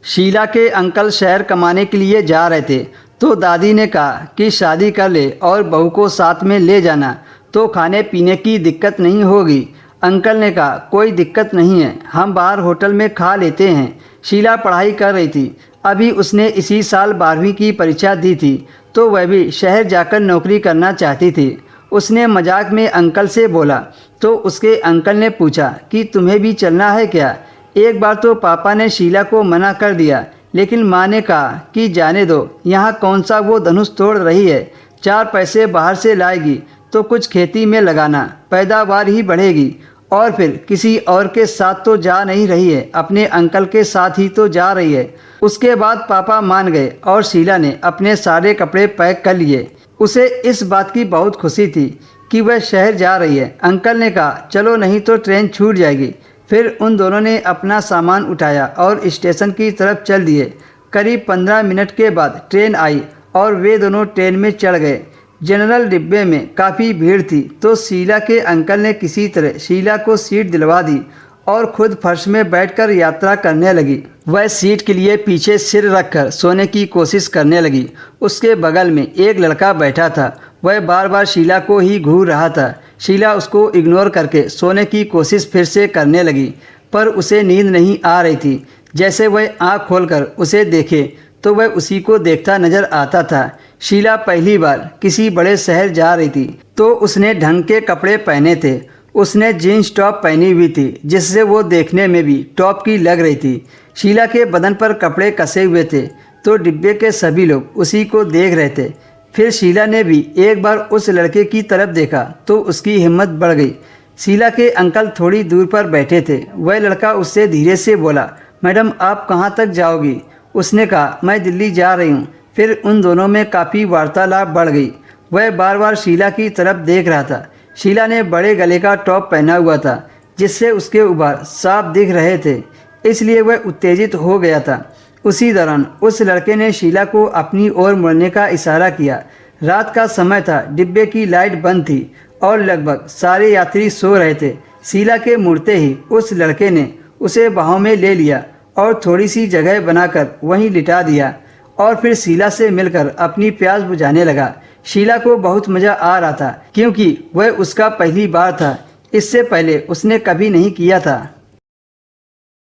शीला के अंकल शहर कमाने के लिए जा रहे थे तो दादी ने कहा कि शादी कर ले और बहू को साथ में ले जाना तो खाने पीने की दिक्कत नहीं होगी। अंकल ने कहा कोई दिक्कत नहीं है, हम बाहर होटल में खा लेते हैं। शीला पढ़ाई कर रही थी, अभी उसने इसी साल 12वीं की परीक्षा दी थी तो वह भी शहर जाकर नौकरी करना चाहती थी। उसने मजाक में अंकल से बोला तो उसके अंकल ने पूछा कि तुम्हें भी चलना है क्या। एक बार तो पापा ने शीला को मना कर दिया, लेकिन माँ ने कहा कि जाने दो, यहाँ कौन सा वो धनुष तोड़ रही है, 4 पैसे बाहर से लाएगी तो कुछ खेती में लगाना, पैदावार ही बढ़ेगी। और फिर किसी और के साथ तो जा नहीं रही है, अपने अंकल के साथ ही तो जा रही है। उसके बाद पापा मान गए और शीला ने अपने सारे कपड़े पैक कर लिए। उसे इस बात की बहुत खुशी थी कि वह शहर जा रही है। अंकल ने कहा चलो नहीं तो ट्रेन छूट जाएगी। फिर उन दोनों ने अपना सामान उठाया और स्टेशन की तरफ चल दिए। करीब 15 मिनट के बाद ट्रेन आई और वे दोनों ट्रेन में चढ़ गए। जनरल डिब्बे में काफ़ी भीड़ थी तो शीला के अंकल ने किसी तरह शीला को सीट दिलवा दी और खुद फर्श में बैठकर यात्रा करने लगी। वह सीट के लिए पीछे सिर रखकर सोने की कोशिश करने लगी। उसके बगल में एक लड़का बैठा था, वह बार बार शीला को ही घूर रहा था। शीला उसको इग्नोर करके सोने की कोशिश फिर से करने लगी, पर उसे नींद नहीं आ रही थी। जैसे वह आँख खोलकर उसे देखे तो वह उसी को देखता नजर आता था। शीला पहली बार किसी बड़े शहर जा रही थी तो उसने ढंग के कपड़े पहने थे। उसने जीन्स टॉप पहनी हुई थी जिससे वो देखने में भी टॉप की लग रही थी। शीला के बदन पर कपड़े कसे हुए थे तो डिब्बे के सभी लोग उसी को देख रहे थे। फिर शीला ने भी एक बार उस लड़के की तरफ देखा तो उसकी हिम्मत बढ़ गई। शीला के अंकल थोड़ी दूर पर बैठे थे। वह लड़का उससे धीरे से बोला, मैडम आप कहाँ तक जाओगी? उसने कहा मैं दिल्ली जा रही हूँ। फिर उन दोनों में काफ़ी वार्तालाप बढ़ गई। वह बार बार शीला की तरफ देख रहा था। शीला ने बड़े गले का टॉप पहना हुआ था जिससे उसके उबार साफ दिख रहे थे, इसलिए वह उत्तेजित हो गया था। उसी दौरान उस लड़के ने शीला को अपनी ओर मुड़ने का इशारा किया। रात का समय था, डिब्बे की लाइट बंद थी और लगभग सारे यात्री सो रहे थे। शीला के मुड़ते ही उस लड़के ने उसे बाहों में ले लिया और थोड़ी सी जगह बनाकर वहीं लिटा दिया और फिर शीला से मिलकर अपनी प्यास बुझाने लगा। शीला को बहुत मज़ा आ रहा था क्योंकि वह उसका पहली बार था, इससे पहले उसने कभी नहीं किया था।